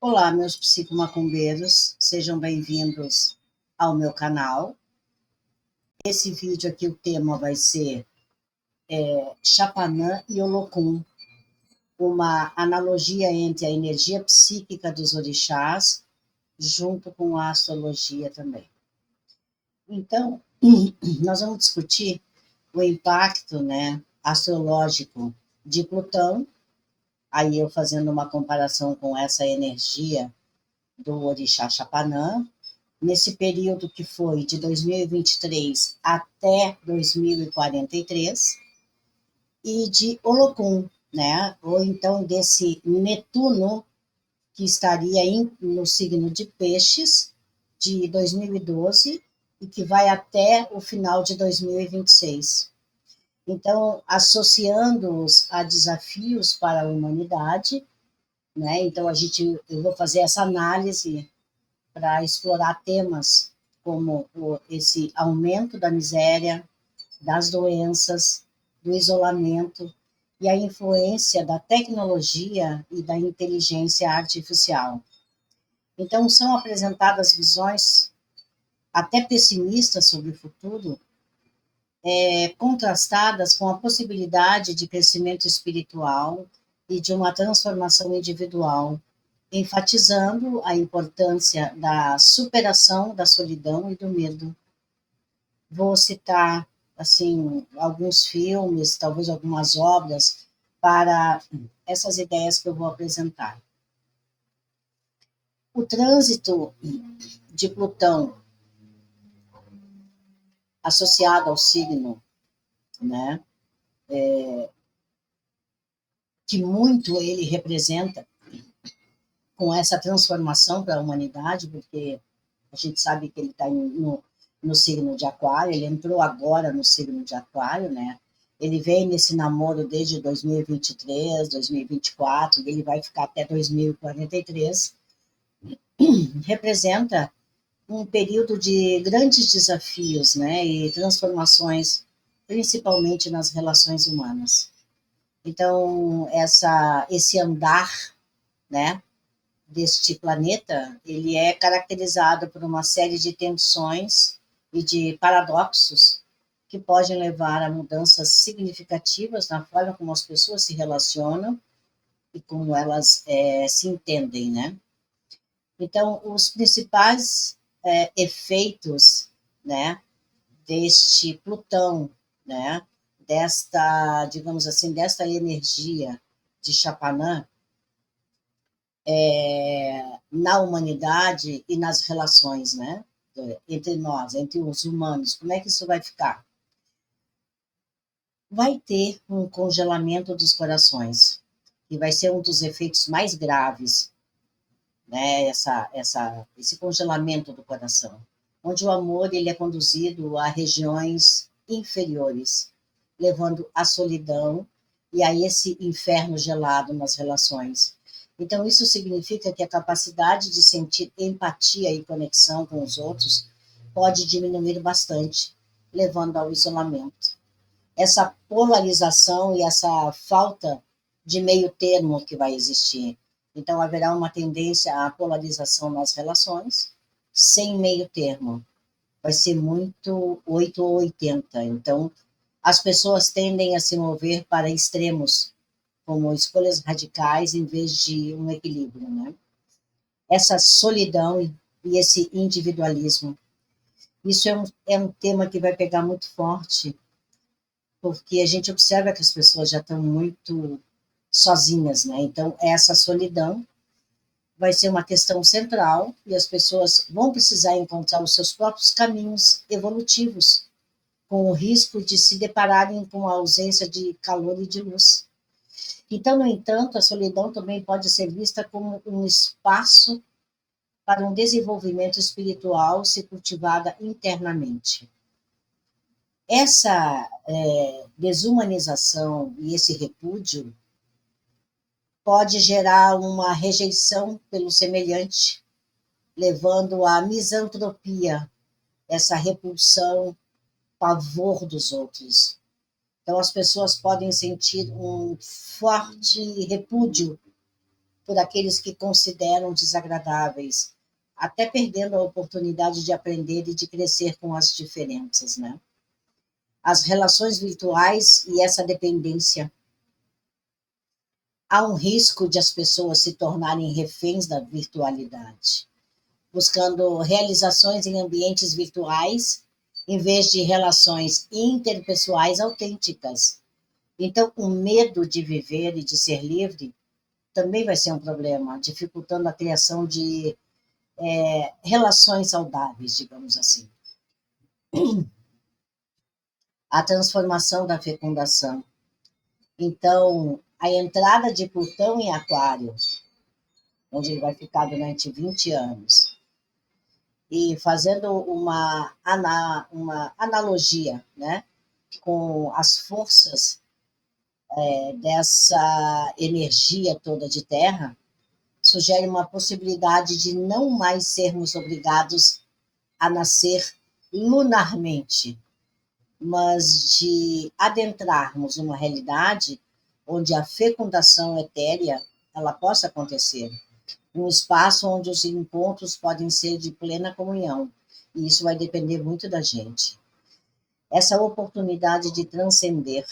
Olá, meus psicomacumbeiros, sejam bem-vindos ao meu canal. Esse vídeo aqui, o tema vai ser Chapanã e Olocum, uma analogia entre a energia psíquica dos orixás, junto com a astrologia também. Então, nós vamos discutir o impacto, astrológico de Plutão, aí eu fazendo uma comparação com essa energia do orixá Chapanã, nesse período que foi de 2023 até 2043, e de Olocum, né? Ou então desse Netuno, que estaria no signo de Peixes, de 2012, e que vai até o final de 2026. Então, associando-os a desafios para a humanidade, né? Então, eu vou fazer essa análise para explorar temas como esse aumento da miséria, das doenças, do isolamento e a influência da tecnologia e da inteligência artificial. Então, são apresentadas visões até pessimistas sobre o futuro, contrastadas com a possibilidade de crescimento espiritual e de uma transformação individual, enfatizando a importância da superação da solidão e do medo. Vou citar assim alguns filmes, talvez algumas obras para essas ideias que eu vou apresentar. O trânsito de Plutão associado ao signo, né, que muito ele representa com essa transformação para a humanidade, porque a gente sabe que ele está no signo de Aquário, ele entrou agora no signo de Aquário, né? Ele vem nesse namoro desde 2023, 2024, e ele vai ficar até 2043. Representa um período de grandes desafios, né? E transformações, principalmente nas relações humanas. Então, esse andar, né, deste planeta, ele é caracterizado por uma série de tensões e de paradoxos que podem levar a mudanças significativas na forma como as pessoas se relacionam e como elas se entendem, né? Então, os principais efeitos, né, deste Plutão, né, desta, digamos assim, desta energia de Chapanã, na humanidade e nas relações, né? Entre nós, entre os humanos. Como é que isso vai ficar? Vai ter um congelamento dos corações, que vai ser um dos efeitos mais graves, né? Esse congelamento do coração, onde o amor ele é conduzido a regiões inferiores, levando à solidão e a esse inferno gelado nas relações. Então, isso significa que a capacidade de sentir empatia e conexão com os outros pode diminuir bastante, levando ao isolamento. Essa polarização e essa falta de meio termo que vai existir. Então, haverá uma tendência à polarização nas relações, sem meio termo. Vai ser muito 8 ou 80. Então, as pessoas tendem a se mover para extremos, como escolhas radicais em vez de um equilíbrio, né? Essa solidão e esse individualismo. Isso é um tema que vai pegar muito forte, porque a gente observa que as pessoas já estão muito sozinhas, né? Então, essa solidão vai ser uma questão central e as pessoas vão precisar encontrar os seus próprios caminhos evolutivos, com o risco de se depararem com a ausência de calor e de luz. Então, no entanto, a solidão também pode ser vista como um espaço para um desenvolvimento espiritual se cultivada internamente. Essa desumanização e esse repúdio pode gerar uma rejeição pelo semelhante, levando à misantropia, essa repulsão, pavor dos outros. Então, as pessoas podem sentir um forte repúdio por aqueles que consideram desagradáveis, até perdendo a oportunidade de aprender e de crescer com as diferenças, né? As relações virtuais e essa dependência. Há um risco de as pessoas se tornarem reféns da virtualidade, buscando realizações em ambientes virtuais, em vez de relações interpessoais autênticas. Então, o medo de viver e de ser livre também vai ser um problema, dificultando a criação de relações saudáveis, digamos assim. A transformação da fecundação. Então, a entrada de Plutão em Aquário, onde ele vai ficar durante 20 anos, e fazendo uma analogia, né, com as forças dessa energia toda de Terra, sugere uma possibilidade de não mais sermos obrigados a nascer lunarmente, mas de adentrarmos uma realidade onde a fecundação etérea ela possa acontecer, um espaço onde os encontros podem ser de plena comunhão, e isso vai depender muito da gente. Essa oportunidade de transcender,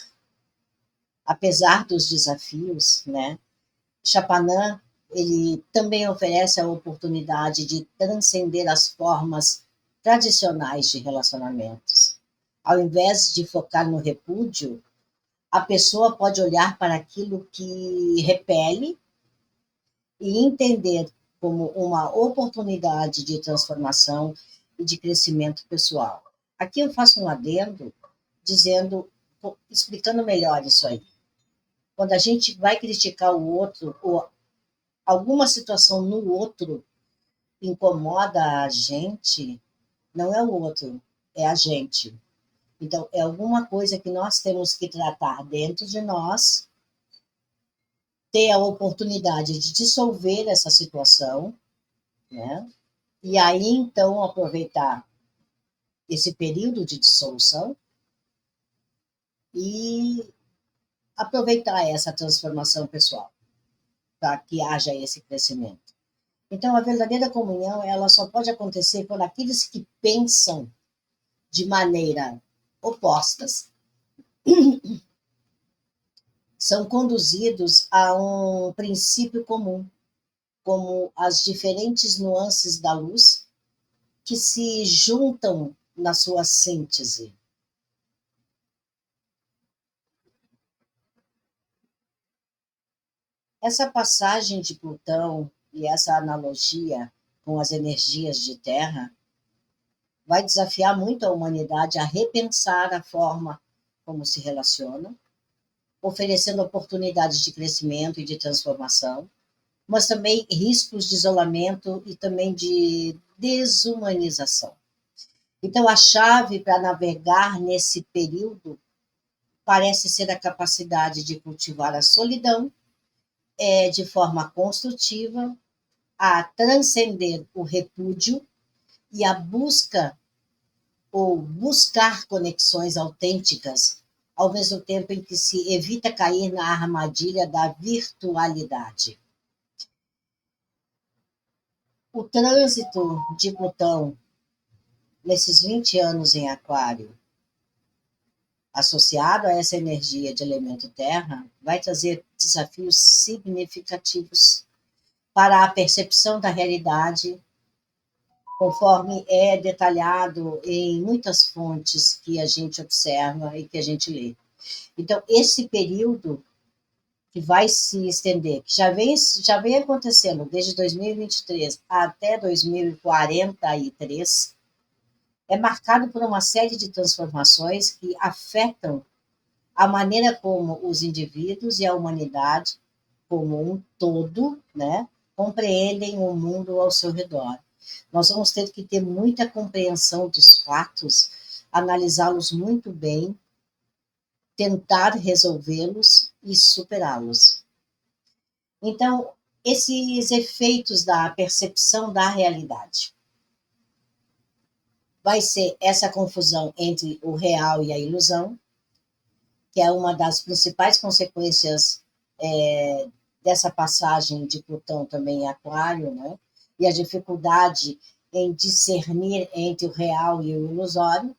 apesar dos desafios, né? Chapanã, ele também oferece a oportunidade de transcender as formas tradicionais de relacionamentos. Ao invés de focar no repúdio, a pessoa pode olhar para aquilo que repele e entender como uma oportunidade de transformação e de crescimento pessoal. Aqui eu faço um adendo dizendo, explicando melhor isso aí. Quando a gente vai criticar o outro, ou alguma situação no outro incomoda a gente, não é o outro, é a gente. Então, é alguma coisa que nós temos que tratar dentro de nós, ter a oportunidade de dissolver essa situação, né? E aí, então, aproveitar esse período de dissolução e aproveitar essa transformação pessoal, para que haja esse crescimento. Então, a verdadeira comunhão, ela só pode acontecer quando aqueles que pensam de maneira opostas são conduzidos a um princípio comum, como as diferentes nuances da luz que se juntam na sua síntese. Essa passagem de Plutão e essa analogia com as energias de Terra vai desafiar muito a humanidade a repensar a forma como se relaciona, oferecendo oportunidades de crescimento e de transformação, mas também riscos de isolamento e também de desumanização. Então, a chave para navegar nesse período parece ser a capacidade de cultivar a solidão de forma construtiva, a transcender o repúdio e a busca ou buscar conexões autênticas, ao mesmo tempo em que se evita cair na armadilha da virtualidade. O trânsito de Plutão, nesses 20 anos em Aquário, associado a essa energia de elemento terra, vai trazer desafios significativos para a percepção da realidade, conforme é detalhado em muitas fontes que a gente observa e que a gente lê. Então, esse período que vai se estender, que já vem acontecendo desde 2023 até 2043, é marcado por uma série de transformações que afetam a maneira como os indivíduos e a humanidade, como um todo, né, compreendem o mundo ao seu redor. Nós vamos ter que ter muita compreensão dos fatos, analisá-los muito bem, tentar resolvê-los e superá-los. Então, esses efeitos da percepção da realidade vai ser essa confusão entre o real e a ilusão, que é uma das principais consequências dessa passagem de Plutão também em Aquário, né? E a dificuldade em discernir entre o real e o ilusório.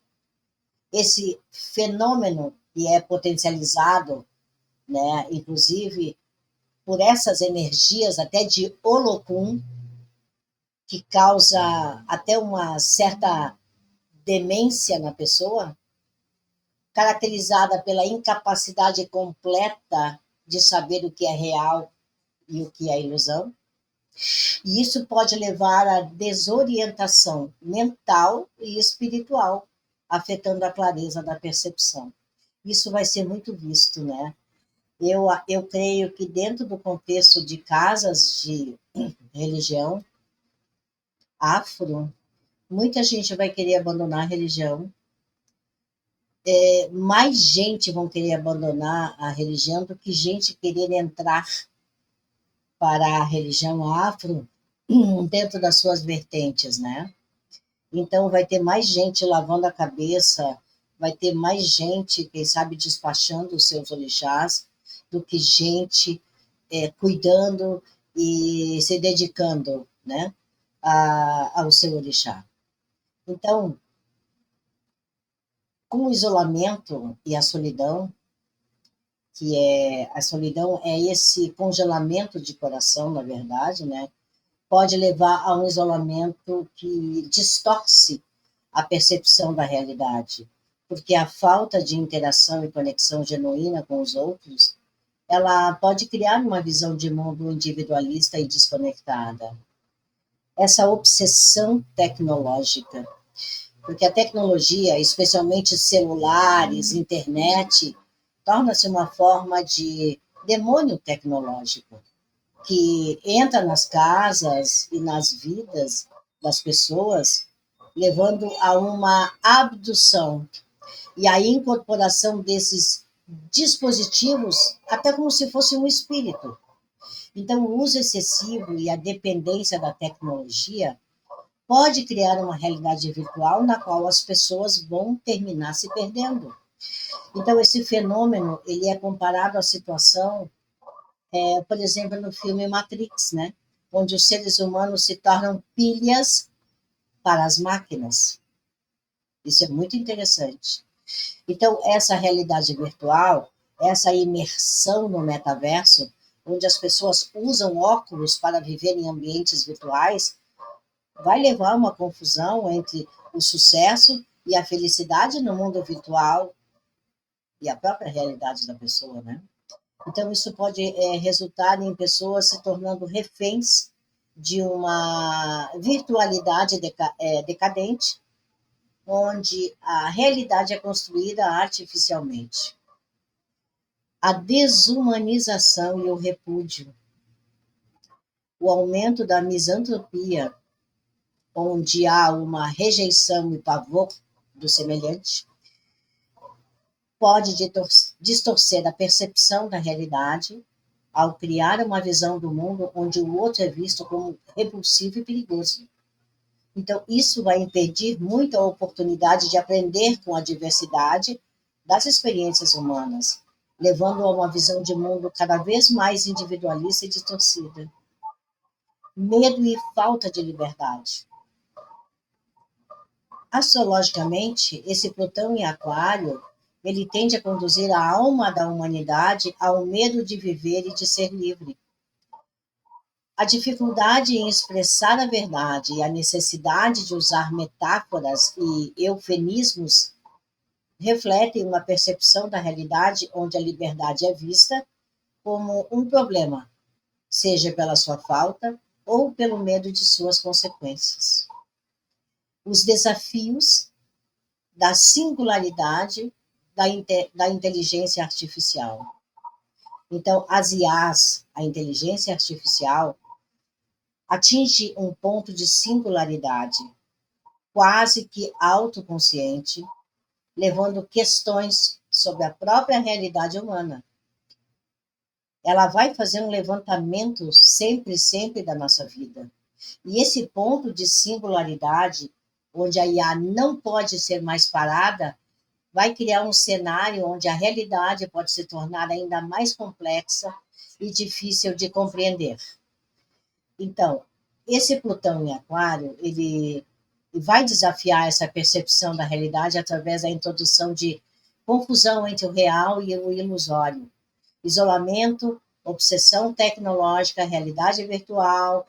Esse fenômeno que é potencializado, né, inclusive por essas energias até de Olokun, que causa até uma certa demência na pessoa, caracterizada pela incapacidade completa de saber o que é real e o que é ilusão. E isso pode levar à desorientação mental e espiritual, afetando a clareza da percepção. Isso vai ser muito visto, né? Eu creio que dentro do contexto de casas de religião afro, muita gente vai querer abandonar a religião, mais gente vão querer abandonar a religião do que gente querer entrar para a religião afro dentro das suas vertentes, né? Então vai ter mais gente lavando a cabeça, vai ter mais gente, quem sabe, despachando os seus orixás, do que gente cuidando e se dedicando, né, ao seu orixá. Então, com o isolamento e a solidão, que é a solidão é esse congelamento de coração, na verdade, né? Pode levar a um isolamento que distorce a percepção da realidade, porque a falta de interação e conexão genuína com os outros, ela pode criar uma visão de mundo individualista e desconectada. Essa obsessão tecnológica, porque a tecnologia, especialmente celulares, internet, torna-se uma forma de demônio tecnológico que entra nas casas e nas vidas das pessoas, levando a uma abdução e a incorporação desses dispositivos até como se fosse um espírito. Então, o uso excessivo e a dependência da tecnologia pode criar uma realidade virtual na qual as pessoas vão terminar se perdendo. Então, esse fenômeno ele é comparado à situação, por exemplo, no filme Matrix, né? Onde os seres humanos se tornam pilhas para as máquinas. Isso é muito interessante. Então, essa realidade virtual, essa imersão no metaverso, onde as pessoas usam óculos para viver em ambientes virtuais, vai levar a uma confusão entre o sucesso e a felicidade no mundo virtual e a própria realidade da pessoa, né? Então, isso pode resultar em pessoas se tornando reféns de uma virtualidade decadente, onde a realidade é construída artificialmente. A desumanização e o repúdio, o aumento da misantropia, onde há uma rejeição e pavor do semelhante, pode distorcer a percepção da realidade ao criar uma visão do mundo onde o outro é visto como repulsivo e perigoso. Então, isso vai impedir muito a oportunidade de aprender com a diversidade das experiências humanas, levando a uma visão de mundo cada vez mais individualista e distorcida. Medo e falta de liberdade. Astrologicamente, esse Plutão em Aquário, ele tende a conduzir a alma da humanidade ao medo de viver e de ser livre. A dificuldade em expressar a verdade e a necessidade de usar metáforas e eufemismos refletem uma percepção da realidade onde a liberdade é vista como um problema, seja pela sua falta ou pelo medo de suas consequências. Os desafios da singularidade da inteligência artificial. Então, as IAs, a inteligência artificial, atinge um ponto de singularidade, quase que autoconsciente, levando questões sobre a própria realidade humana. Ela vai fazer um levantamento sempre, sempre da nossa vida. E esse ponto de singularidade, onde a IA não pode ser mais parada, vai criar um cenário onde a realidade pode se tornar ainda mais complexa e difícil de compreender. Então, esse Plutão em Aquário, ele vai desafiar essa percepção da realidade através da introdução de confusão entre o real e o ilusório, isolamento, obsessão tecnológica, realidade virtual,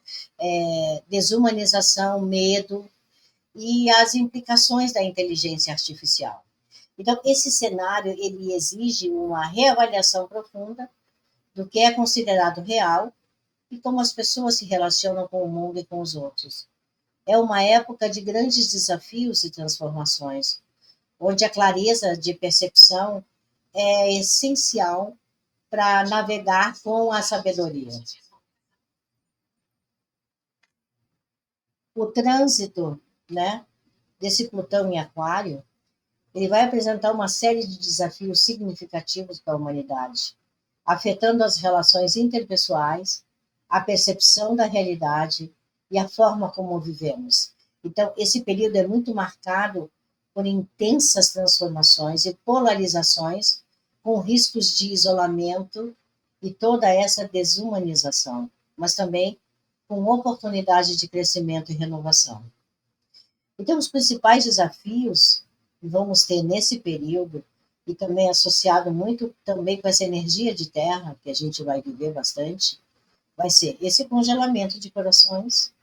desumanização, medo e as implicações da inteligência artificial. Então, esse cenário ele exige uma reavaliação profunda do que é considerado real e como as pessoas se relacionam com o mundo e com os outros. É uma época de grandes desafios e transformações, onde a clareza de percepção é essencial para navegar com a sabedoria. O trânsito, né, desse Plutão em Aquário, ele vai apresentar uma série de desafios significativos para a humanidade, afetando as relações interpessoais, a percepção da realidade e a forma como vivemos. Então, esse período é muito marcado por intensas transformações e polarizações, com riscos de isolamento e toda essa desumanização, mas também com oportunidade de crescimento e renovação. Então, os principais desafios que vamos ter nesse período, e também associado muito também com essa energia de terra, que a gente vai viver bastante, vai ser esse congelamento de corações,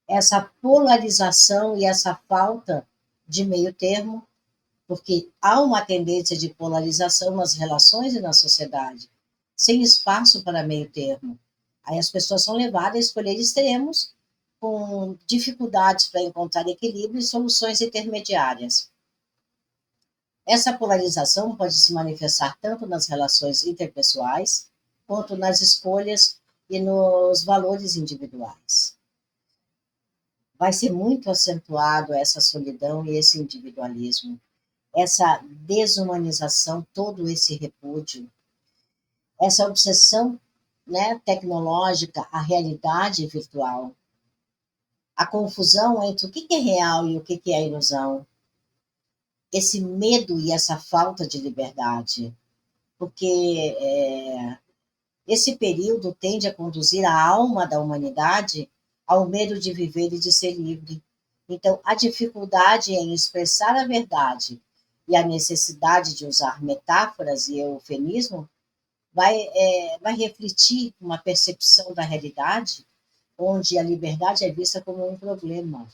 essa polarização e essa falta de meio termo, porque há uma tendência de polarização nas relações e na sociedade, sem espaço para meio termo. Aí as pessoas são levadas a escolher extremos, com dificuldades para encontrar equilíbrio e soluções intermediárias. Essa polarização pode se manifestar tanto nas relações interpessoais, quanto nas escolhas e nos valores individuais. Vai ser muito acentuado essa solidão e esse individualismo, essa desumanização, todo esse repúdio, essa obsessão, né, tecnológica, a realidade virtual, a confusão entre o que é real e o que é ilusão, esse medo e essa falta de liberdade, porque esse período tende a conduzir a alma da humanidade ao medo de viver e de ser livre. Então, a dificuldade em expressar a verdade e a necessidade de usar metáforas e eufemismo vai refletir uma percepção da realidade onde a liberdade é vista como um problema.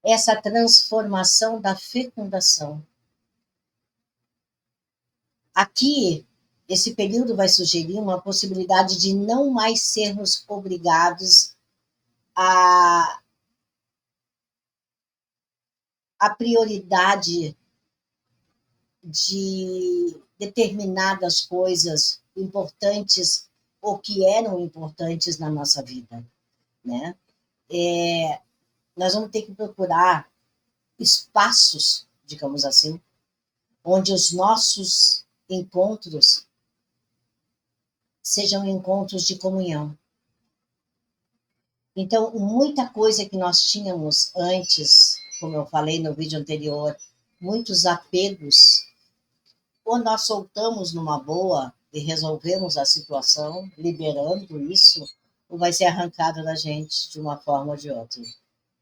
Essa transformação da fecundação. Aqui, esse período vai sugerir uma possibilidade de não mais sermos obrigados a prioridade de determinadas coisas importantes ou que eram importantes na nossa vida, né? Nós vamos ter que procurar espaços, digamos assim, onde os nossos encontros sejam encontros de comunhão. Então, muita coisa que nós tínhamos antes, como eu falei no vídeo anterior, muitos apegos, ou nós soltamos numa boa e resolvemos a situação, liberando isso, ou vai ser arrancado da gente de uma forma ou de outra.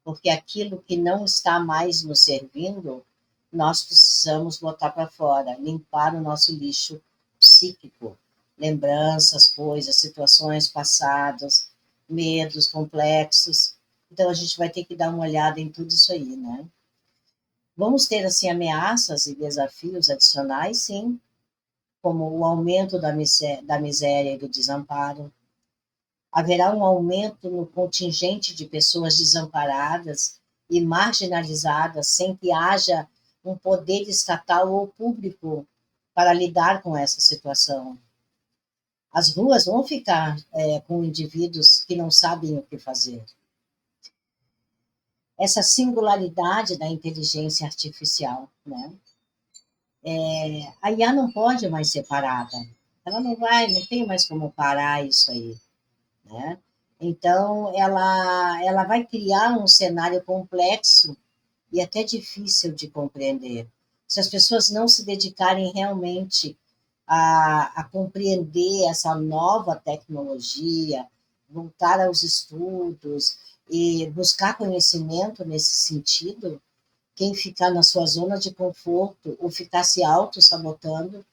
Porque aquilo que não está mais nos servindo, nós precisamos botar para fora, limpar o nosso lixo psíquico, lembranças, coisas, situações passadas, medos complexos. Então a gente vai ter que dar uma olhada em tudo isso aí, né? Vamos ter assim ameaças e desafios adicionais, sim, como o aumento da miséria e do desamparo. Haverá um aumento no contingente de pessoas desamparadas e marginalizadas, sem que haja um poder estatal ou público para lidar com essa situação. As ruas vão ficar com indivíduos que não sabem o que fazer. Essa singularidade da inteligência artificial, né? A IA não pode mais ser parada. Ela não tem mais como parar isso aí, né? Então, ela vai criar um cenário complexo e até difícil de compreender. Se as pessoas não se dedicarem realmente a compreender essa nova tecnologia, voltar aos estudos e buscar conhecimento nesse sentido, quem ficar na sua zona de conforto ou ficar se auto-sabotando,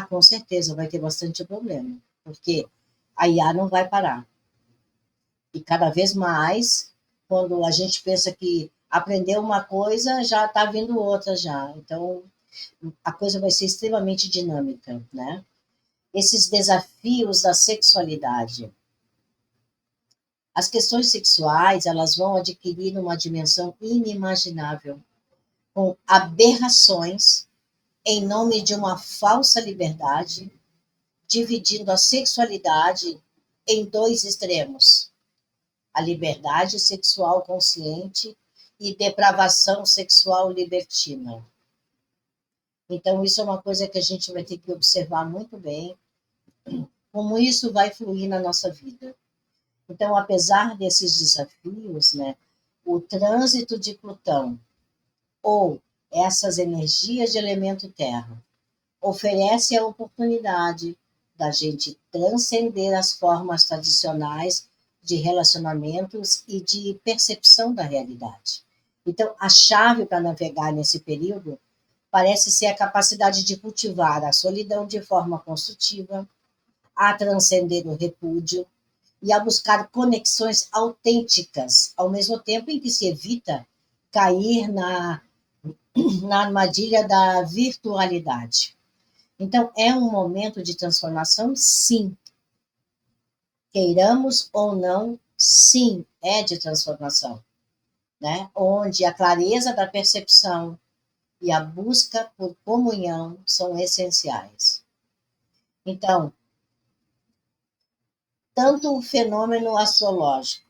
com certeza vai ter bastante problema, porque a IA não vai parar. E cada vez mais, quando a gente pensa que aprendeu uma coisa, já está vindo outra já. Então, a coisa vai ser extremamente dinâmica, né? Esses desafios da sexualidade. As questões sexuais, elas vão adquirir uma dimensão inimaginável, com aberrações em nome de uma falsa liberdade, dividindo a sexualidade em dois extremos: a liberdade sexual consciente e depravação sexual libertina. Então, isso é uma coisa que a gente vai ter que observar muito bem, como isso vai fluir na nossa vida. Então, apesar desses desafios, né, o trânsito de Plutão ou essas energias de elemento terra oferece a oportunidade da gente transcender as formas tradicionais de relacionamentos e de percepção da realidade. Então, a chave para navegar nesse período parece ser a capacidade de cultivar a solidão de forma construtiva, a transcender o repúdio e a buscar conexões autênticas, ao mesmo tempo em que se evita cair na armadilha da virtualidade. Então, é um momento de transformação, sim. Queiramos ou não, sim, é de transformação, né? Onde a clareza da percepção e a busca por comunhão são essenciais. Então, tanto o fenômeno astrológico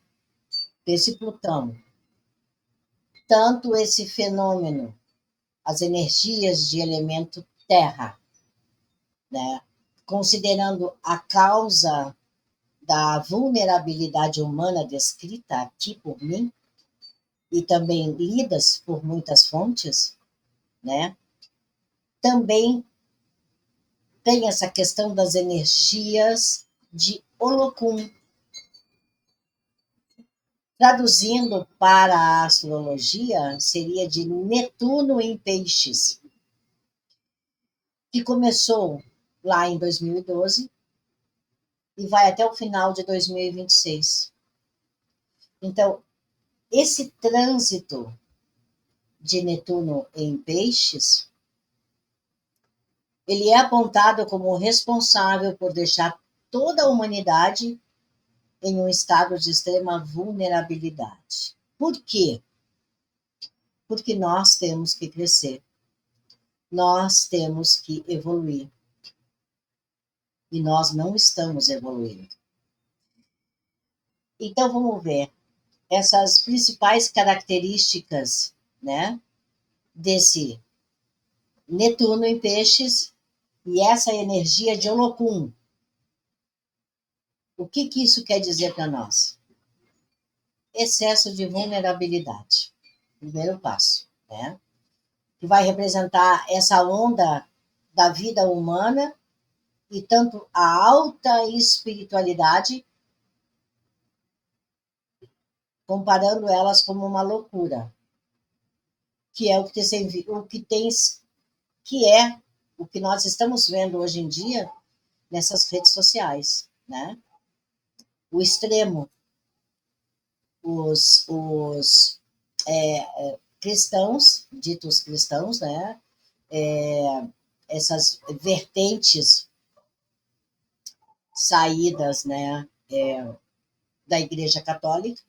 desse Plutão, tanto esse fenômeno, as energias de elemento terra, né? Considerando a causa da vulnerabilidade humana descrita aqui por mim e também lidas por muitas fontes, né? Também tem essa questão das energias de Olocum. Traduzindo para a astrologia, seria de Netuno em Peixes, que começou lá em 2012 e vai até o final de 2026. Então, esse trânsito de Netuno em Peixes, ele é apontado como responsável por deixar toda a humanidade em um estado de extrema vulnerabilidade. Por quê? Porque nós temos que crescer, nós temos que evoluir. E nós não estamos evoluindo. Então, vamos ver essas principais características, né, desse Netuno em Peixes e essa energia de Olocum. O que isso quer dizer para nós? Excesso de vulnerabilidade. Primeiro passo, né? Que vai representar essa onda da vida humana e tanto a alta espiritualidade, comparando elas como uma loucura, que é que é o que nós estamos vendo hoje em dia nessas redes sociais, né? O extremo, os cristãos, ditos cristãos, né? Essas vertentes saídas, né? Da Igreja Católica,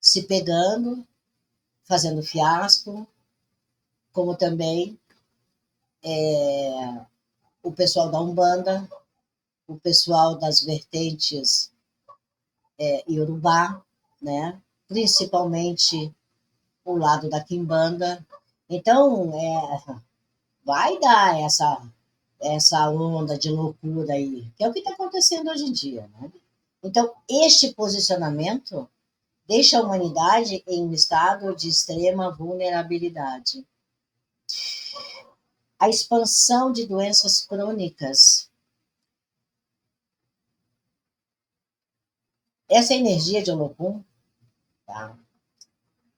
se pegando, fazendo fiasco, como também o pessoal da Umbanda, o pessoal das vertentes Iorubá, né? Principalmente o lado da Quimbanda. Então, vai dar essa onda de loucura aí, que é o que está acontecendo hoje em dia, né? Então, este posicionamento deixa a humanidade em um estado de extrema vulnerabilidade. A expansão de doenças crônicas. Essa energia de Olocum, tá,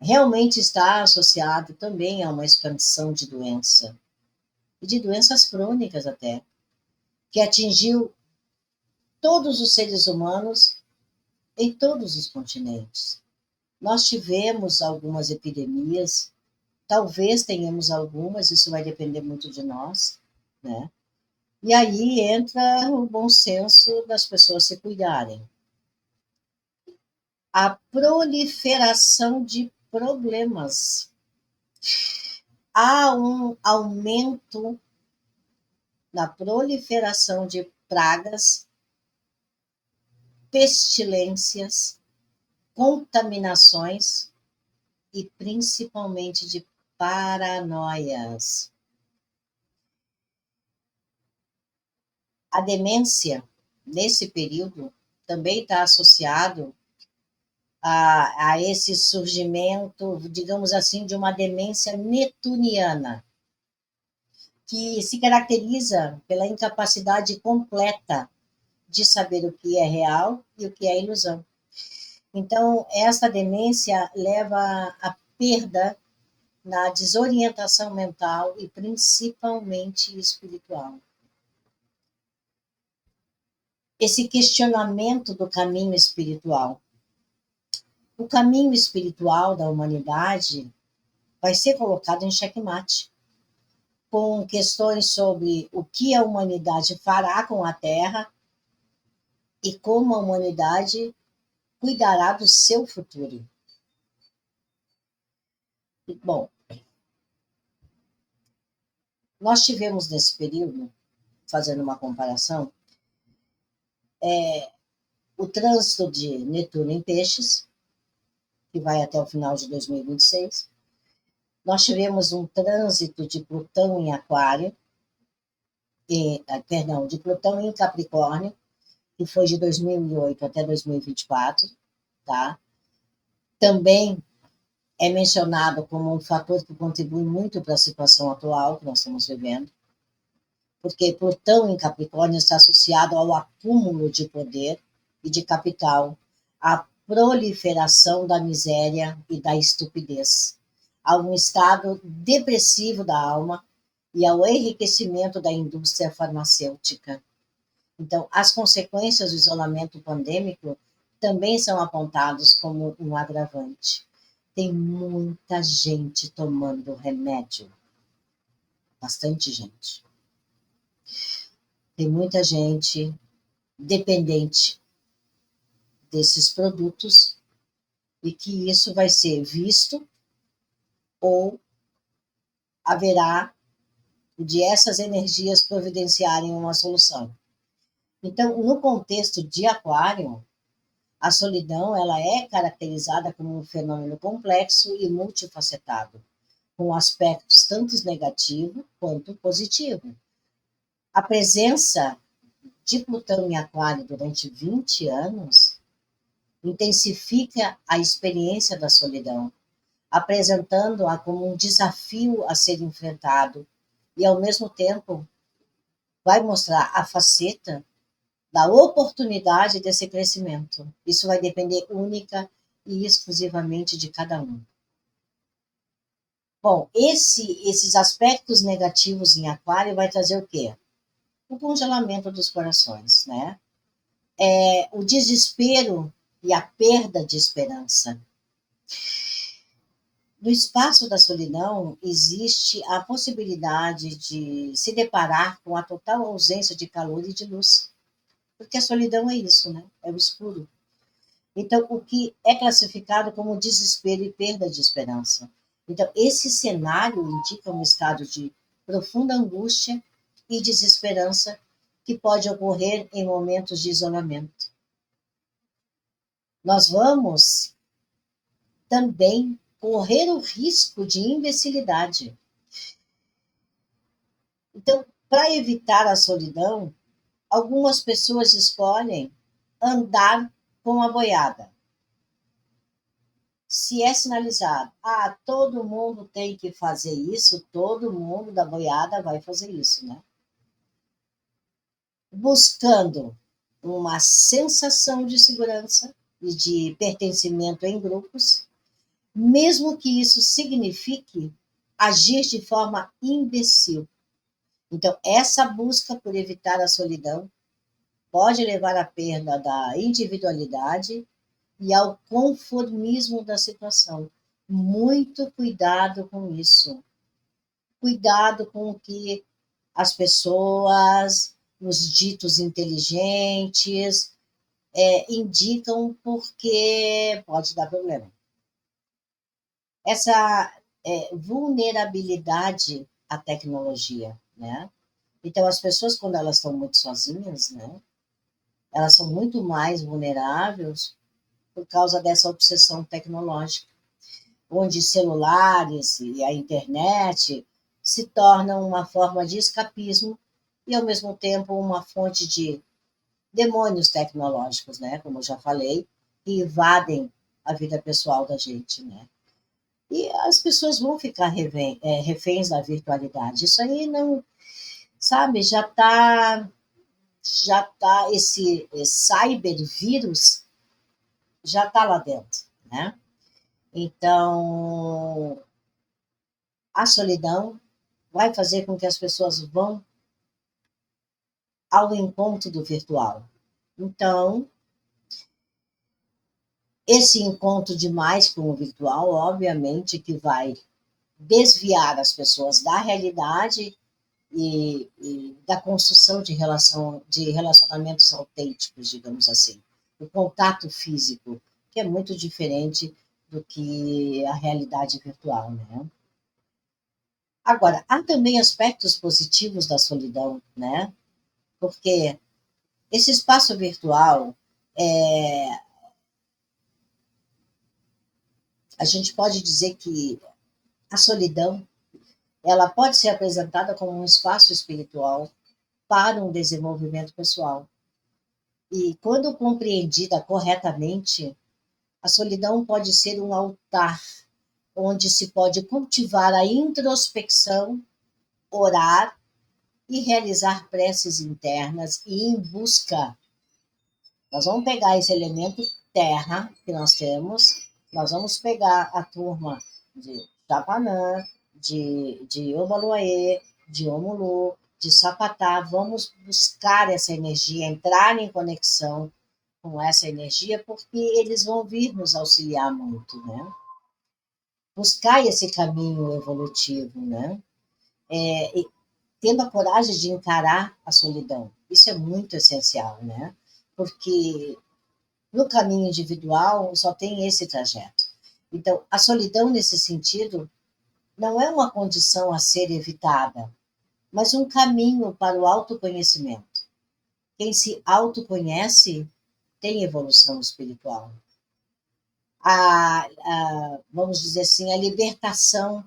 realmente está associado também a uma expansão de doença, e de doenças crônicas até, que atingiu todos os seres humanos em todos os continentes. Nós tivemos algumas epidemias, talvez tenhamos algumas, isso vai depender muito de nós, né? E aí entra o bom senso das pessoas se cuidarem. A proliferação de problemas. Há um aumento na proliferação de pragas, pestilências, contaminações e principalmente de paranoias. A demência, nesse período, também está associado a esse surgimento, digamos assim, de uma demência netuniana, que se caracteriza pela incapacidade completa de saber o que é real e o que é ilusão. Então, essa demência leva à perda na desorientação mental e principalmente espiritual. Esse questionamento do caminho espiritual. O caminho espiritual da humanidade vai ser colocado em xeque-mate, com questões sobre o que a humanidade fará com a Terra e como a humanidade cuidará do seu futuro. Bom, nós tivemos nesse período, fazendo uma comparação, o trânsito de Netuno em Peixes, que vai até o final de 2026. Nós tivemos um trânsito de Plutão em Aquário, de Plutão em Capricórnio, que foi de 2008 até 2024, tá? Também é mencionado como um fator que contribui muito para a situação atual que nós estamos vivendo, porque Plutão em Capricórnio está associado ao acúmulo de poder e de capital, à proliferação da miséria e da estupidez, a um estado depressivo da alma e ao enriquecimento da indústria farmacêutica. Então, as consequências do isolamento pandêmico também são apontados como um agravante. Tem muita gente tomando remédio, bastante gente. Tem muita gente dependente desses produtos e que isso vai ser visto ou haverá de essas energias providenciarem uma solução. Então, no contexto de Aquário, a solidão ela é caracterizada como um fenômeno complexo e multifacetado, com aspectos tanto negativo quanto positivo. A presença de Plutão em Aquário durante 20 anos intensifica a experiência da solidão, apresentando-a como um desafio a ser enfrentado e, ao mesmo tempo, vai mostrar a faceta da oportunidade desse crescimento. Isso vai depender única e exclusivamente de cada um. Bom, esses aspectos negativos em Aquário vai trazer o quê? O congelamento dos corações, né? O desespero e a perda de esperança. No espaço da solidão, existe a possibilidade de se deparar com a total ausência de calor e de luz. Porque a solidão é isso, né? É o escuro. Então, o que é classificado como desespero e perda de esperança. Então, esse cenário indica um estado de profunda angústia e desesperança que pode ocorrer em momentos de isolamento. Nós vamos também correr o risco de imbecilidade. Então, para evitar a solidão, algumas pessoas escolhem andar com a boiada. Se é sinalizado, todo mundo tem que fazer isso, todo mundo da boiada vai fazer isso, né? Buscando uma sensação de segurança e de pertencimento em grupos, mesmo que isso signifique agir de forma imbecil. Então, essa busca por evitar a solidão pode levar à perda da individualidade e ao conformismo da situação. Muito cuidado com isso. Cuidado com o que as pessoas, os ditos inteligentes, indicam, porque pode dar problema. Essa vulnerabilidade à tecnologia, né? Então, as pessoas, quando elas estão muito sozinhas, né, elas são muito mais vulneráveis por causa dessa obsessão tecnológica, onde celulares e a internet se tornam uma forma de escapismo e, ao mesmo tempo, uma fonte de demônios tecnológicos, né? Como eu já falei, que invadem a vida pessoal da gente, né? E as pessoas vão ficar reféns da virtualidade. Isso aí não, sabe, já tá esse cybervírus já está lá dentro, né? Então, a solidão vai fazer com que as pessoas vão ao encontro do virtual. Então, esse encontro demais com o virtual, obviamente, que vai desviar as pessoas da realidade e da construção de relacionamentos autênticos, digamos assim. O contato físico, que é muito diferente do que a realidade virtual, né? Agora, há também aspectos positivos da solidão, né? Porque esse espaço virtual, é, a gente pode dizer que a solidão, ela pode ser apresentada como um espaço espiritual para um desenvolvimento pessoal. E quando compreendida corretamente, a solidão pode ser um altar onde se pode cultivar a introspecção, orar e realizar preces internas e em busca. Nós vamos pegar esse elemento terra que nós temos, nós vamos pegar a turma de Tapanã, de Obaluaê, de Omulu, de Sapatá, vamos buscar essa energia, entrar em conexão com essa energia, porque eles vão vir nos auxiliar muito, né? Buscar esse caminho evolutivo, né? E tendo a coragem de encarar a solidão. Isso é muito essencial, né? Porque no caminho individual só tem esse trajeto. Então, a solidão nesse sentido não é uma condição a ser evitada, mas um caminho para o autoconhecimento. Quem se autoconhece tem evolução espiritual. Vamos dizer assim, a libertação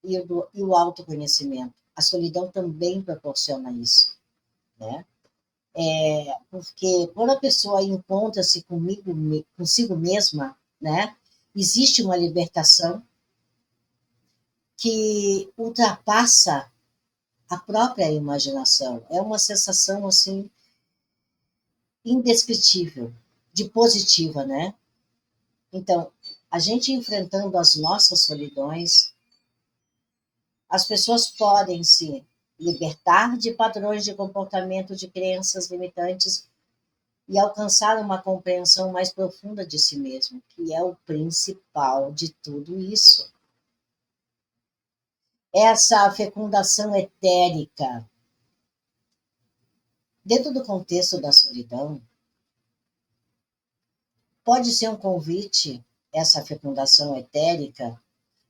e o autoconhecimento. A solidão também proporciona isso, né? Porque quando a pessoa encontra-se consigo mesma, né, existe uma libertação que ultrapassa a própria imaginação. É uma sensação assim indescritível, de positiva, né? Então, a gente enfrentando as nossas solidões, as pessoas podem se libertar de padrões de comportamento, de crenças limitantes e alcançar uma compreensão mais profunda de si mesmo, que é o principal de tudo isso. Essa fecundação etérica, dentro do contexto da solidão, pode ser um convite, essa fecundação etérica,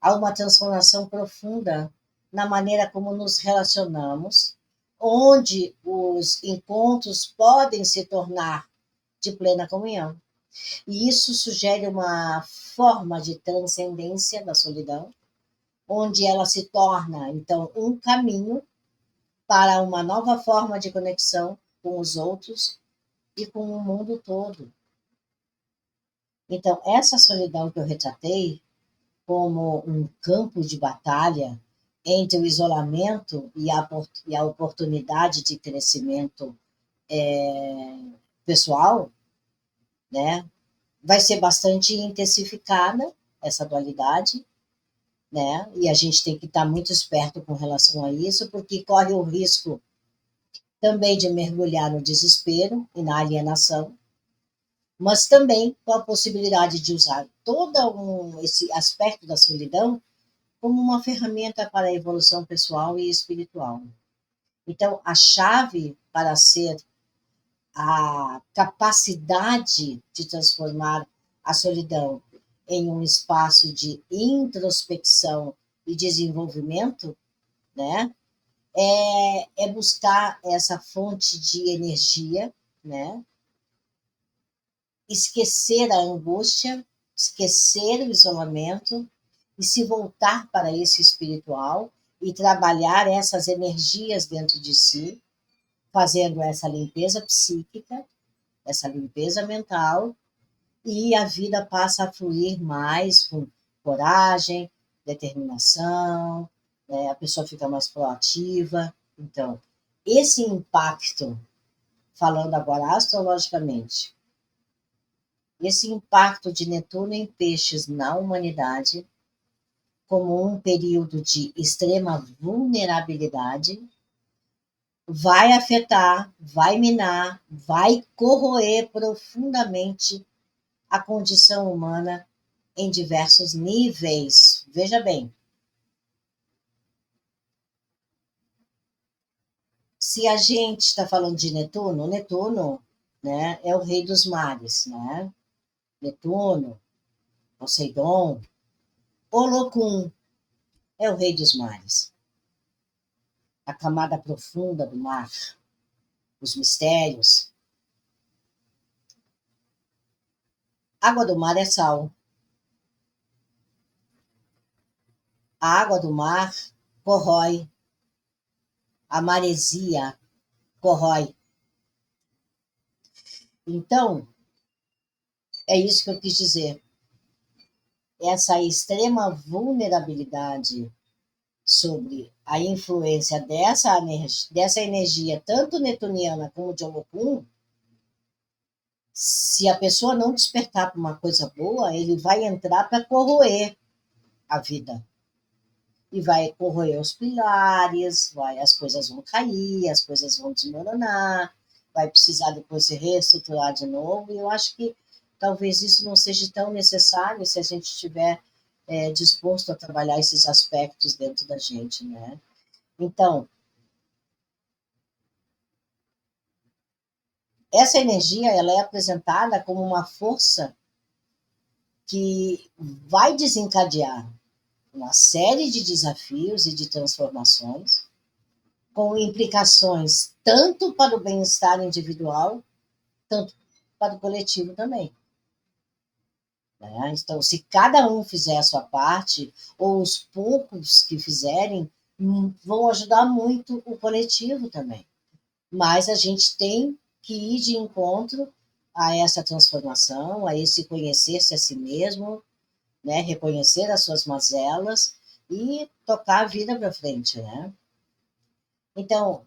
a uma transformação profunda na maneira como nos relacionamos, onde os encontros podem se tornar de plena comunhão. E isso sugere uma forma de transcendência da solidão, onde ela se torna, então, um caminho para uma nova forma de conexão com os outros e com o mundo todo. Então, essa solidão que eu retratei como um campo de batalha entre o isolamento e a oportunidade de crescimento pessoal, né, vai ser bastante intensificada, essa dualidade, né, e a gente tem que estar muito esperto com relação a isso, porque corre o risco também de mergulhar no desespero e na alienação, mas também com a possibilidade de usar esse aspecto da solidão como uma ferramenta para a evolução pessoal e espiritual. Então, a chave para ser a capacidade de transformar a solidão em um espaço de introspecção e desenvolvimento, né, é buscar essa fonte de energia, né, esquecer a angústia, esquecer o isolamento e se voltar para esse espiritual e trabalhar essas energias dentro de si, fazendo essa limpeza psíquica, essa limpeza mental, e a vida passa a fluir mais com coragem, determinação, né? A pessoa fica mais proativa. Então, esse impacto, falando agora astrologicamente, esse impacto de Netuno em Peixes na humanidade, como um período de extrema vulnerabilidade, vai afetar, vai minar, vai corroer profundamente a condição humana em diversos níveis. Veja bem, se a gente está falando de Netuno, Netuno, né, é o rei dos mares, né? Netuno, Poseidon, Olocum é o rei dos mares, a camada profunda do mar, os mistérios. Água do mar é sal. A água do mar corrói, a maresia corrói. Então, é isso que eu quis dizer. Essa extrema vulnerabilidade sobre a influência dessa energia, tanto netuniana como de Olocum, se a pessoa não despertar para uma coisa boa, ele vai entrar para corroer a vida. E vai corroer os pilares, as coisas vão cair, as coisas vão desmoronar, vai precisar depois se reestruturar de novo. E eu acho que talvez isso não seja tão necessário se a gente estiver disposto a trabalhar esses aspectos dentro da gente, né? Então, essa energia ela é apresentada como uma força que vai desencadear uma série de desafios e de transformações, com implicações tanto para o bem-estar individual, tanto para o coletivo também. Né? Então, se cada um fizer a sua parte, ou os poucos que fizerem, vão ajudar muito o coletivo também. Mas a gente tem que ir de encontro a essa transformação, a esse conhecer-se a si mesmo, né? Reconhecer as suas mazelas e tocar a vida para frente, né? Então,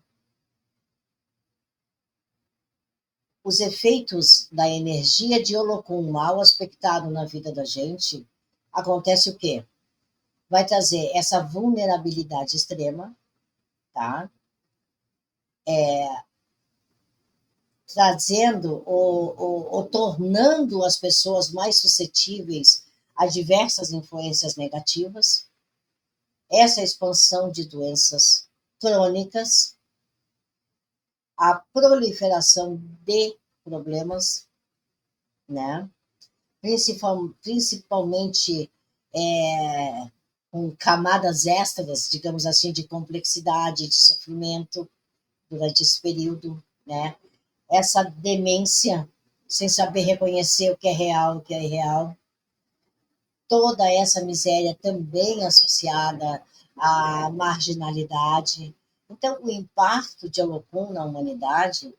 os efeitos da energia de Olocum mal aspectado na vida da gente, acontece o quê? Vai trazer essa vulnerabilidade extrema, tá? Trazendo ou tornando as pessoas mais suscetíveis a diversas influências negativas, essa expansão de doenças crônicas, a proliferação de problemas, né? Principalmente com camadas extras, digamos assim, de complexidade, de sofrimento durante esse período, né? Essa demência, sem saber reconhecer o que é real, o que é irreal, toda essa miséria também associada à marginalidade. Então, o impacto de Olocum na humanidade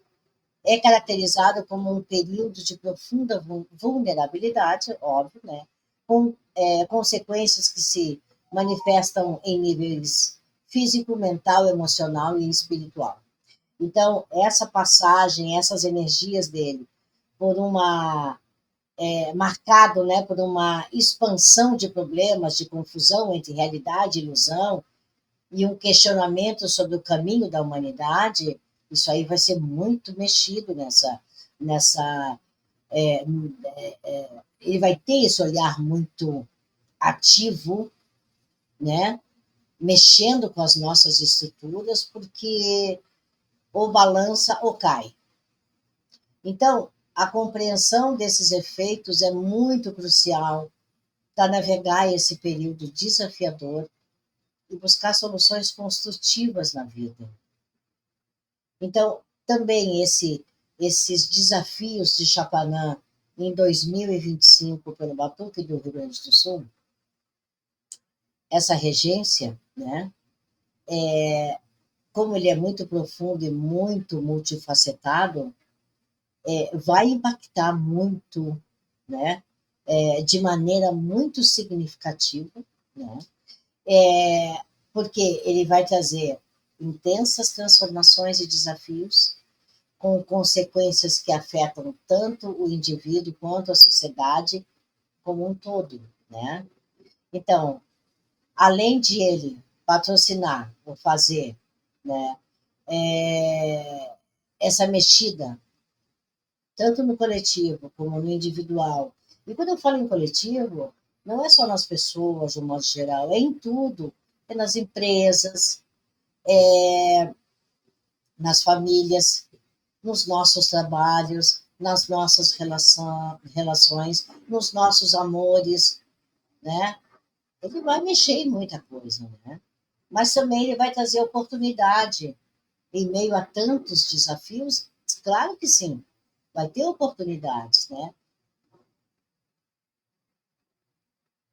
é caracterizado como um período de profunda vulnerabilidade, óbvio, né? Com consequências que se manifestam em níveis físico, mental, emocional e espiritual. Então, essa passagem, essas energias dele, por uma marcado, né, por uma expansão de problemas, de confusão entre realidade e ilusão, e um questionamento sobre o caminho da humanidade, isso aí vai ser muito mexido nessa é, ele vai ter esse olhar muito ativo, né, mexendo com as nossas estruturas, porque ou balança ou cai. Então, a compreensão desses efeitos é muito crucial para navegar esse período desafiador e buscar soluções construtivas na vida. Então, também esses desafios de Chapanã em 2025 pelo Batuque do Rio Grande do Sul, essa regência, né, como ele é muito profundo e muito multifacetado, vai impactar muito, né, de maneira muito significativa, né, porque ele vai trazer intensas transformações e desafios com consequências que afetam tanto o indivíduo quanto a sociedade como um todo, né? Então, além de ele patrocinar ou fazer, né, essa mexida tanto no coletivo como no individual. E quando eu falo em coletivo, não é só nas pessoas, de um modo geral, é em tudo. É nas empresas, nas famílias, nos nossos trabalhos, nas nossas relações, nos nossos amores, né? Ele vai mexer em muita coisa, né? Mas também ele vai trazer oportunidade em meio a tantos desafios. Claro que sim, vai ter oportunidades, né?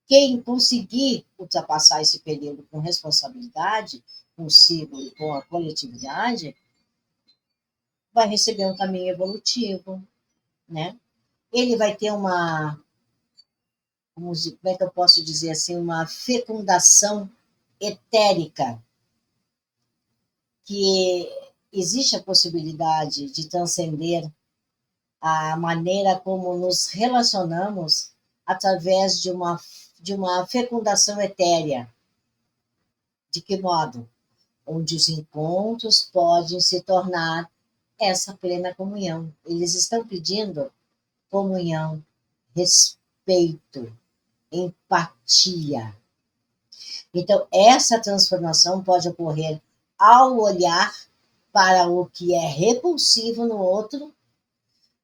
Quem conseguir ultrapassar esse período com responsabilidade consigo e com a coletividade vai receber um caminho evolutivo, né? Ele vai ter como é que eu posso dizer assim, uma fecundação etérica, que existe a possibilidade de transcender a maneira como nos relacionamos através de uma fecundação etérea. De que modo? Onde os encontros podem se tornar essa plena comunhão. Eles estão pedindo comunhão, respeito, empatia. Então, essa transformação pode ocorrer ao olhar para o que é repulsivo no outro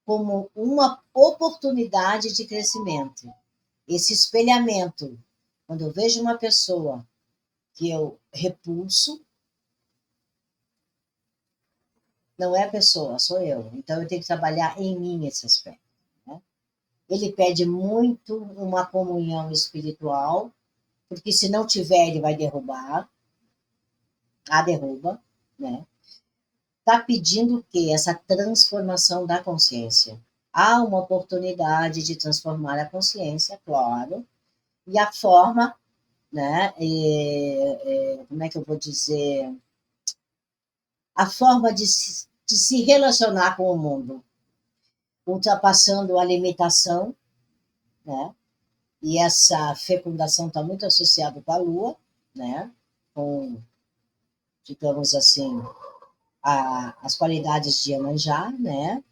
como uma oportunidade de crescimento. Esse espelhamento, quando eu vejo uma pessoa que eu repulso, não é a pessoa, sou eu. Então, eu tenho que trabalhar em mim esse aspecto. Né? Ele pede muito uma comunhão espiritual, porque se não tiver, ele vai derrubar, a derruba, né? Está pedindo o quê? Essa transformação da consciência. Há uma oportunidade de transformar a consciência, claro, e a forma, né? Como é que eu vou dizer? A forma de se relacionar com o mundo, ultrapassando a limitação, né? E essa fecundação está muito associada com a Lua, né? Com, digamos assim, as qualidades de Iemanjá, né?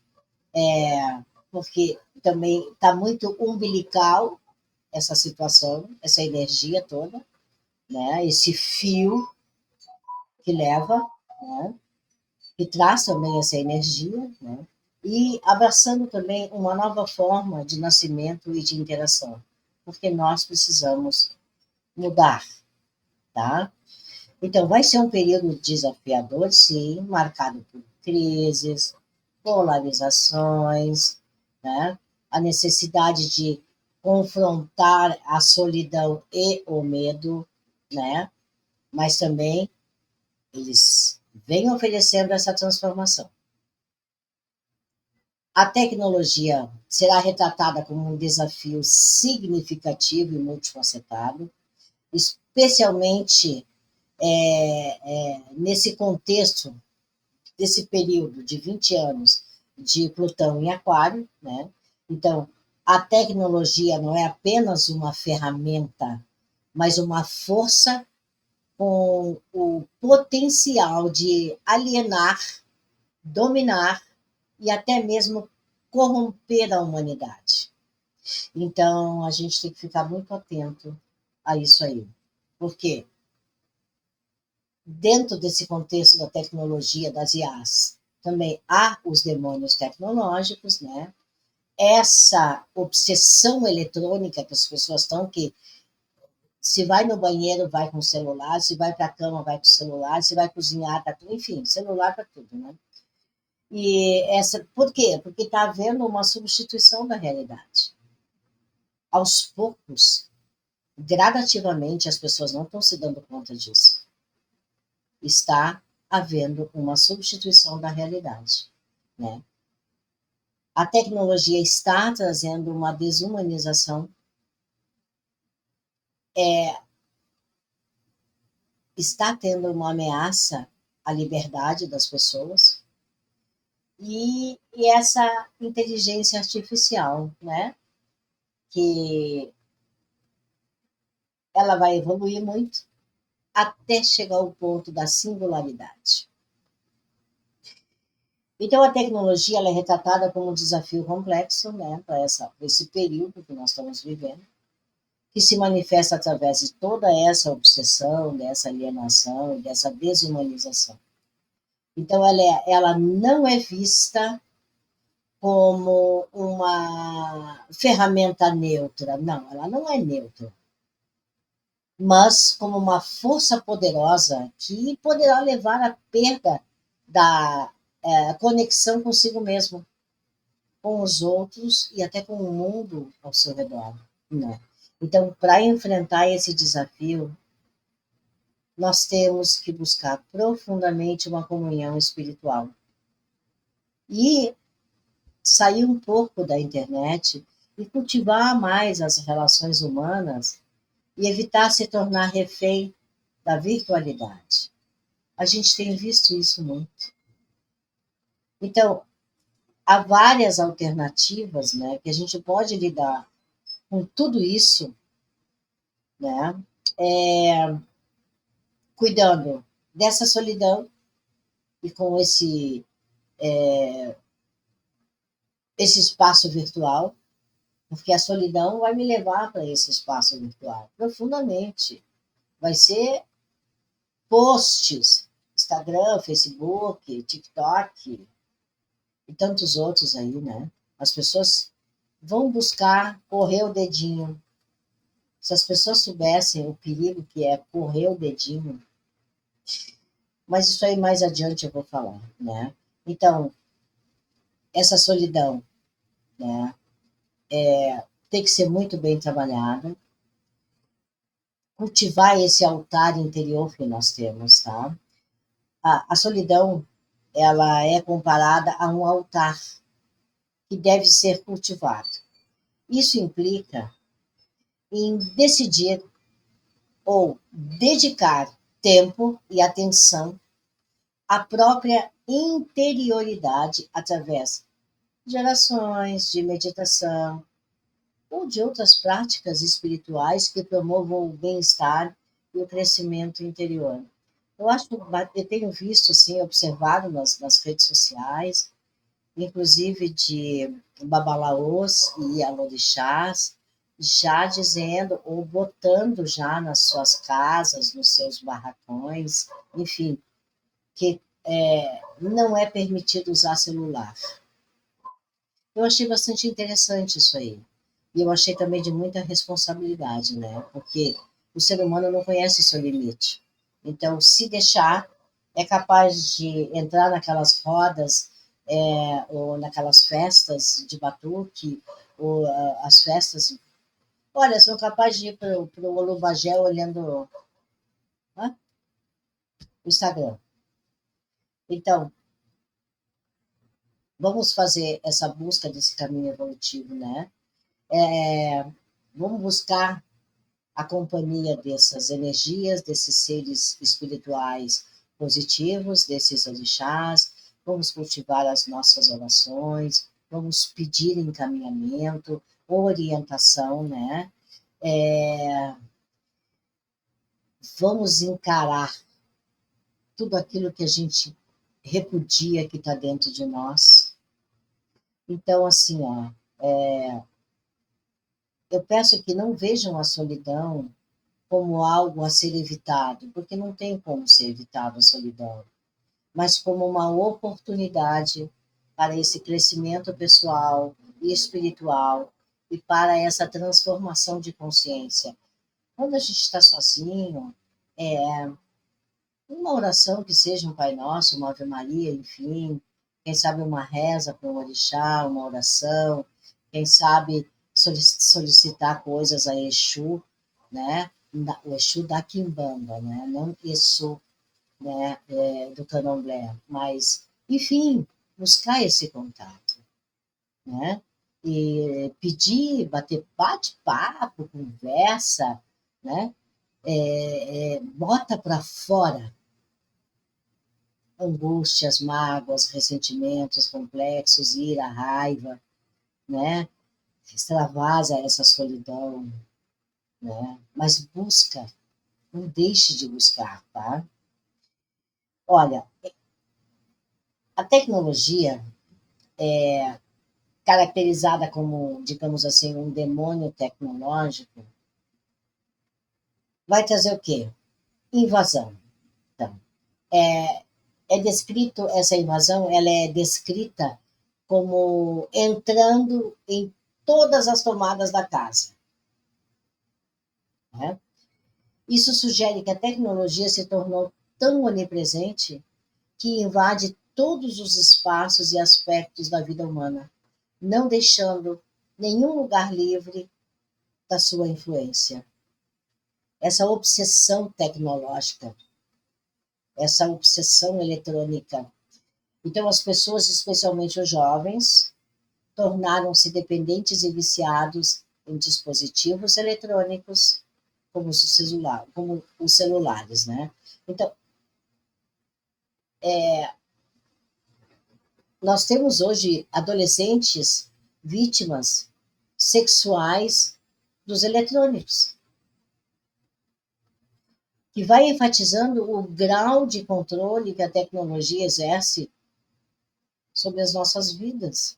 Porque também está muito umbilical essa situação, essa energia toda, né? Esse fio que leva, né? Que traz também essa energia, né? E abraçando também uma nova forma de nascimento e de interação, porque nós precisamos mudar, tá? Então, vai ser um período desafiador, sim, marcado por crises, polarizações, né? A necessidade de confrontar a solidão e o medo, né? Mas também eles vêm oferecendo essa transformação. A tecnologia será retratada como um desafio significativo e multifacetado, especialmente nesse contexto desse período de 20 anos de Plutão em Aquário, né? Então, a tecnologia não é apenas uma ferramenta, mas uma força com o potencial de alienar, dominar e até mesmo corromper a humanidade. Então, a gente tem que ficar muito atento a isso aí. Porque dentro desse contexto da tecnologia, das IAs, também há os demônios tecnológicos, né? Essa obsessão eletrônica que as pessoas estão, que se vai no banheiro, vai com o celular, se vai para a cama, vai com o celular, se vai cozinhar, tá tudo, enfim, celular para tudo, né? E por quê? Porque está havendo uma substituição da realidade. Aos poucos, gradativamente, as pessoas não estão se dando conta disso. Está havendo uma substituição da realidade, né? A tecnologia está trazendo uma desumanização, está tendo uma ameaça à liberdade das pessoas e essa inteligência artificial, né? Que ela vai evoluir muito até chegar ao ponto da singularidade. Então, a tecnologia ela é retratada como um desafio complexo, né, para esse período que nós estamos vivendo, que se manifesta através de toda essa obsessão, dessa alienação, dessa desumanização. Então, ela não é vista como uma ferramenta neutra. Não, ela não é neutra, mas como uma força poderosa que poderá levar à perda da conexão consigo mesmo, com os outros e até com o mundo ao seu redor, né? Então, para enfrentar esse desafio, nós temos que buscar profundamente uma comunhão espiritual e sair um pouco da internet e cultivar mais as relações humanas e evitar se tornar refém da virtualidade. A gente tem visto isso muito. Então, há várias alternativas, né, que a gente pode lidar com tudo isso, né, cuidando dessa solidão e com esse espaço virtual, porque a solidão vai me levar para esse espaço virtual profundamente. Vai ser posts, Instagram, Facebook, TikTok e tantos outros aí, né? As pessoas vão buscar correr o dedinho. Se as pessoas soubessem o perigo que é correr o dedinho, mas isso aí mais adiante eu vou falar, né? Então, essa solidão, né, tem que ser muito bem trabalhada, cultivar esse altar interior que nós temos, tá? A solidão, ela é comparada a um altar que deve ser cultivado. Isso implica em decidir ou dedicar tempo e atenção à própria interioridade através de orações, de meditação ou de outras práticas espirituais que promovam o bem-estar e o crescimento interior. Eu tenho visto, assim, observado nas redes sociais, inclusive de babalaôs e alorixás, já dizendo ou botando já nas suas casas, nos seus barracões, enfim, que não é permitido usar celular. Eu achei bastante interessante isso aí. E eu achei também de muita responsabilidade, né? Porque o ser humano não conhece o seu limite. Então, se deixar, é capaz de entrar naquelas rodas, ou naquelas festas de batuque, ou as festas. Olha, sou capaz de ir para o Olubagé olhando o Instagram. Então, Vamos fazer essa busca desse caminho evolutivo, né? Vamos buscar a companhia dessas energias, desses seres espirituais positivos, desses orixás, vamos cultivar as nossas orações, vamos pedir encaminhamento, orientação, né? É, vamos encarar tudo aquilo que a gente repudia que está dentro de nós. Então, assim, ó, eu peço que não vejam a solidão como algo a ser evitado, porque não tem como ser evitado a solidão, mas como uma oportunidade para esse crescimento pessoal e espiritual e para essa transformação de consciência. Quando a gente está sozinho, uma oração que seja um Pai Nosso, uma Ave Maria, enfim, quem sabe uma reza para um orixá, uma oração, quem sabe solicitar coisas a Exu, né? O Exu da Quimbanda, né? Não Exu, né? Do Candomblé, mas, enfim, buscar esse contato, né? E pedir, bate-papo, conversa, né? Bota para fora angústias, mágoas, ressentimentos complexos, ira, raiva, né? Extravasa essa solidão, né? Mas busca, não deixe de buscar, tá? Olha, a tecnologia, caracterizada como, digamos assim, um demônio tecnológico, vai trazer o quê? Invasão. Então, é descrito, essa invasão, ela é descrita como entrando em todas as tomadas da casa, né? Isso sugere que a tecnologia se tornou tão onipresente que invade todos os espaços e aspectos da vida humana, não deixando nenhum lugar livre da sua influência. Essa obsessão tecnológica, essa obsessão eletrônica. Então, as pessoas, especialmente os jovens, tornaram-se dependentes e viciados em dispositivos eletrônicos, como os celulares, né? Então, nós temos hoje adolescentes vítimas sexuais dos eletrônicos, que vai enfatizando o grau de controle que a tecnologia exerce sobre as nossas vidas.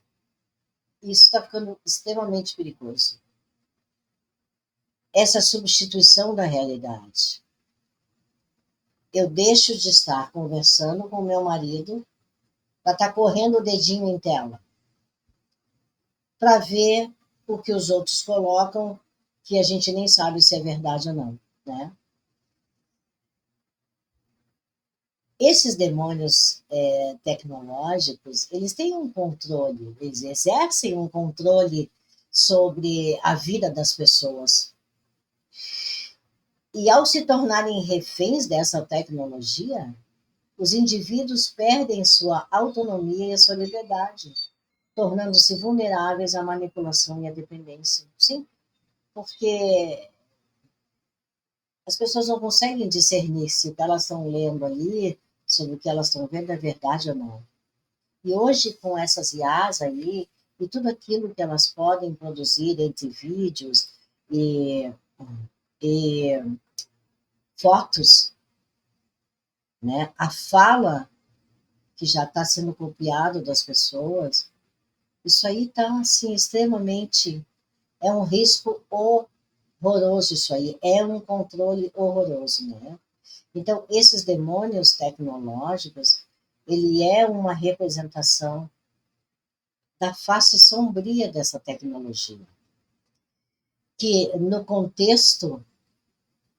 Isso está ficando extremamente perigoso. Essa substituição da realidade. Eu deixo de estar conversando com meu marido para estar correndo o dedinho em tela, para ver o que os outros colocam, que a gente nem sabe se é verdade ou não, né? Esses demônios tecnológicos, eles têm um controle, eles exercem um controle sobre a vida das pessoas. E ao se tornarem reféns dessa tecnologia, os indivíduos perdem sua autonomia e sua liberdade, tornando-se vulneráveis à manipulação e à dependência. Sim, porque as pessoas não conseguem discernir se o que elas estão lendo ali, sobre o que elas estão vendo, é verdade ou não. E hoje, com essas IAs aí, e tudo aquilo que elas podem produzir entre vídeos e, e fotos, né? A fala que já está sendo copiado das pessoas, isso aí está assim, extremamente. É um risco horroroso, isso aí. É um controle horroroso, né? Então, esses demônios tecnológicos, ele é uma representação da face sombria dessa tecnologia, que no contexto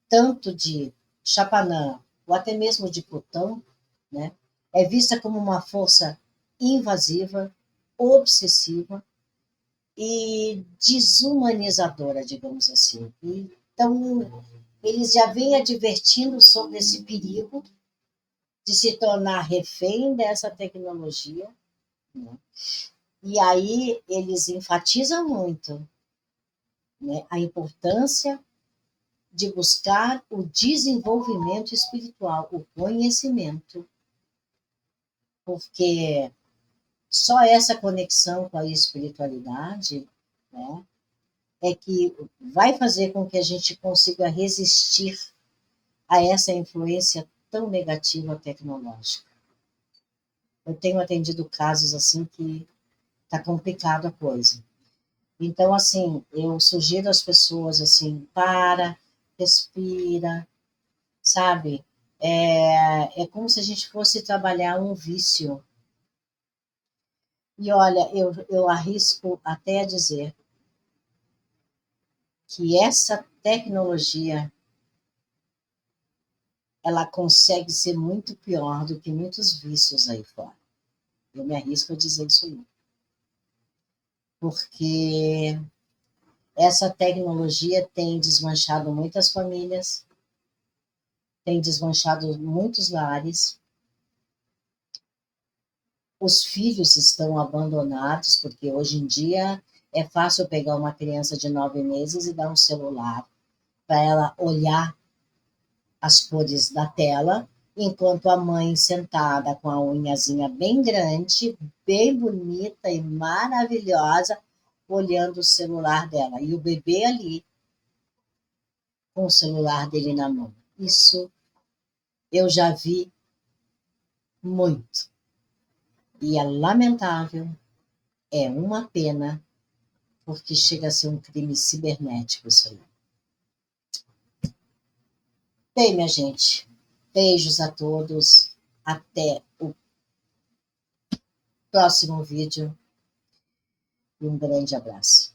tanto de Chapanã ou até mesmo de Plutão, né, é vista como uma força invasiva, obsessiva e desumanizadora, digamos assim. Então, eles já vêm advertindo sobre esse perigo de se tornar refém dessa tecnologia né? E aí eles enfatizam muito, né, a importância de buscar o desenvolvimento espiritual, o conhecimento, porque só essa conexão com a espiritualidade, né, é que vai fazer com que a gente consiga resistir a essa influência tão negativa tecnológica. Eu tenho atendido casos assim que está complicado a coisa. Então, assim, eu sugiro às pessoas assim, respira, sabe? É como se a gente fosse trabalhar um vício. E olha, eu arrisco até a dizer que essa tecnologia ela consegue ser muito pior do que muitos vícios aí fora. Eu me arrisco a dizer isso aí. Porque essa tecnologia tem desmanchado muitas famílias, tem desmanchado muitos lares, os filhos estão abandonados, porque hoje em dia é fácil pegar uma criança de 9 meses e dar um celular para ela olhar as cores da tela, enquanto a mãe sentada com a unhazinha bem grande, bem bonita e maravilhosa, olhando o celular dela. E o bebê ali, com o celular dele na mão. Isso eu já vi muito. E é lamentável, é uma pena, porque chega a ser um crime cibernético isso aí. Bem, minha gente, beijos a todos, até o próximo vídeo e um grande abraço.